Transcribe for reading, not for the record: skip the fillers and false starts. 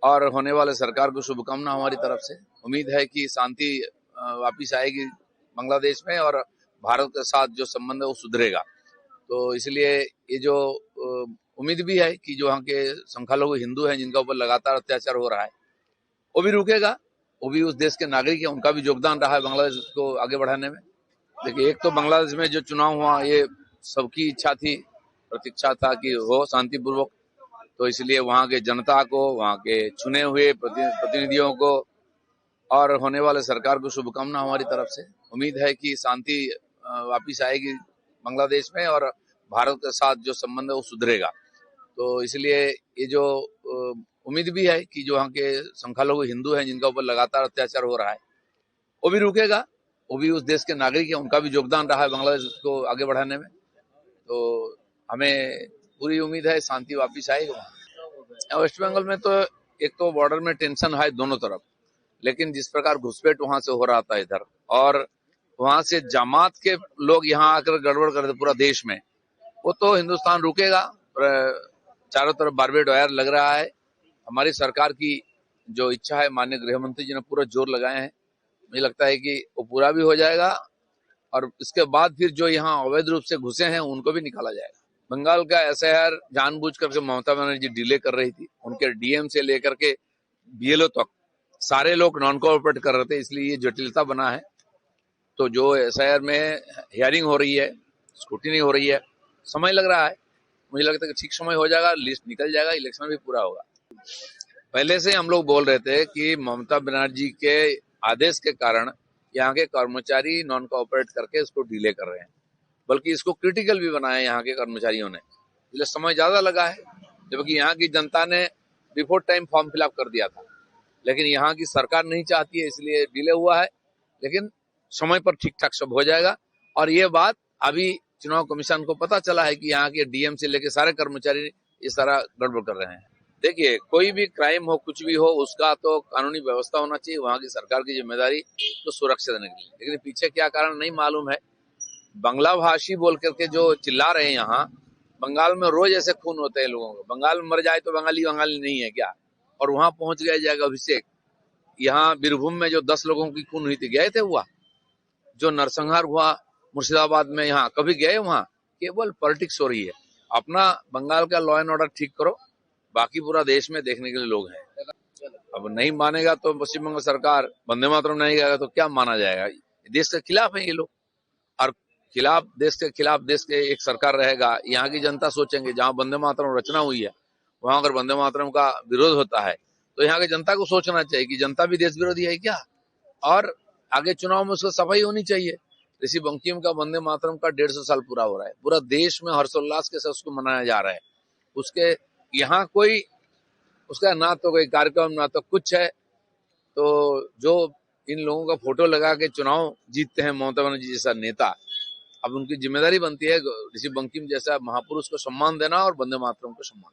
और होने वाले सरकार को शुभकामना हमारी तरफ से। उम्मीद है कि शांति वापिस आएगी बांग्लादेश में और भारत के साथ जो संबंध है वो सुधरेगा। तो इसलिए ये जो उम्मीद भी है कि जो वहाँ के संख्यालघु हिंदू हैं जिनका ऊपर लगातार अत्याचार हो रहा है वो भी रुकेगा। वो भी उस देश के नागरिक है, उनका भी योगदान रहा है बांग्लादेश को आगे बढ़ाने में। देखिए, एक तो बांग्लादेश में जो चुनाव हुआ ये सबकी इच्छा थी, प्रतीक्षा था कि हो शांतिपूर्वक। तो इसलिए वहाँ के जनता को, वहाँ के चुने हुए प्रतिनिधियों को और होने वाले सरकार को शुभकामना हमारी तरफ से। उम्मीद है कि शांति वापिस आएगी बांग्लादेश में और भारत के साथ जो संबंध है वो सुधरेगा। तो इसलिए ये जो उम्मीद भी है कि जो वहाँ के संख्यालघु हिंदू हैं जिनका ऊपर लगातार अत्याचार हो रहा है वो भी रुकेगा। वो भी उस देश के नागरिक है, उनका भी योगदान रहा है बांग्लादेश को आगे बढ़ाने में। तो हमें पूरी उम्मीद है शांति वापिस आएगी वहाँ। वेस्ट बंगाल में तो एक तो बॉर्डर में टेंशन है दोनों तरफ, लेकिन जिस प्रकार घुसपैठ वहां से हो रहा था इधर और वहां से जमात के लोग यहाँ आकर गड़बड़ कर पूरा देश में, वो तो हिंदुस्तान रुकेगा। चारों तरफ बारबेड वायर लग रहा है। हमारी सरकार की जो इच्छा है, माननीय गृह मंत्री जी ने पूरा जोर लगाए हैं। मुझे लगता है कि वो पूरा भी हो जाएगा और इसके बाद फिर जो यहाँ अवैध रूप से घुसे हैं उनको भी निकाला जाएगा। बंगाल का एसआईआर जानबूझ करके ममता बनर्जी डिले कर रही थी। उनके डीएम से लेकर के बीएलओ तक सारे लोग नॉन कोऑपरेट कर रहे थे, इसलिए ये जटिलता बना है। तो जो एसआईआर में हियरिंग हो रही है, स्क्रूटिनी हो रही है, समय लग रहा है। मुझे लगता है कि ठीक समय हो जाएगा, लिस्ट निकल जाएगा, इलेक्शन भी पूरा होगा। पहले से हम लोग बोल रहे थे कि ममता बनर्जी के आदेश के कारण यहाँ के कर्मचारी नॉन कोऑपरेट करके इसको डिले कर रहे हैं, बल्कि इसको क्रिटिकल भी बनाया यहाँ के कर्मचारियों ने, इसलिए समय ज्यादा लगा है। जबकि यहाँ की जनता ने बिफोर टाइम फॉर्म फिलअप कर दिया था, लेकिन यहाँ की सरकार नहीं चाहती है, इसलिए डिले हुआ है। लेकिन समय पर ठीक ठाक सब हो जाएगा। और ये बात अभी चुनाव कमीशन को पता चला है कि यहाँ के डीएम से लेकर सारे कर्मचारी इस तरह गड़बड़ कर रहे हैं। देखिए, कोई भी क्राइम हो, कुछ भी हो, उसका तो कानूनी व्यवस्था होना चाहिए। वहाँ की सरकार की जिम्मेदारी तो सुरक्षा देने की, लेकिन पीछे क्या कारण नहीं मालूम है। बांग्ला भाषी बोल करके जो चिल्ला रहे हैं यहाँ, बंगाल में रोज ऐसे खून होते हैं लोगों को। बंगाल में मर जाए तो बंगाली नहीं है क्या? और वहां पहुंच गया जाएगा अभिषेक। यहाँ बीरभूम में जो 10 लोगों की खून हुई थी, गए थे हुआ? जो नरसंहार हुआ मुर्शिदाबाद में, यहाँ कभी गए? वहां केवल पॉलिटिक्स हो रही है। अपना बंगाल का लॉ एंड ऑर्डर ठीक करो, बाकी पूरा देश में देखने के लिए लोग हैं। अब नहीं मानेगा तो पश्चिम बंगाल सरकार, वंदे मातरम नहीं गाएगा तो क्या माना जाएगा? देश के खिलाफ है ये लोग, और खिलाफ देश के खिलाफ देश के एक सरकार रहेगा। यहाँ की जनता सोचेंगे जहाँ वंदे मातरम रचना हुई है वहां अगर वंदे मातरम का विरोध होता है तो यहाँ की जनता को सोचना चाहिए कि जनता भी देश विरोधी है क्या, और आगे चुनाव में उसको सफाई होनी चाहिए। ऋषि बंकिम का वंदे मातरम का 150 साल पूरा हो रहा है, पूरा देश में हर्षोल्लास के साथ उसको मनाया जा रहा है। उसके यहाँ कोई उसका ना तो कोई कार्यक्रम ना तो कुछ है। तो जो इन लोगों का फोटो लगा के चुनाव जीतते हैं ममता बनर्जी जैसा नेता, अब उनकी जिम्मेदारी बनती है ऋषि बंकिम जैसा महापुरुष को सम्मान देना और वंदे मातरम को सम्मान देना।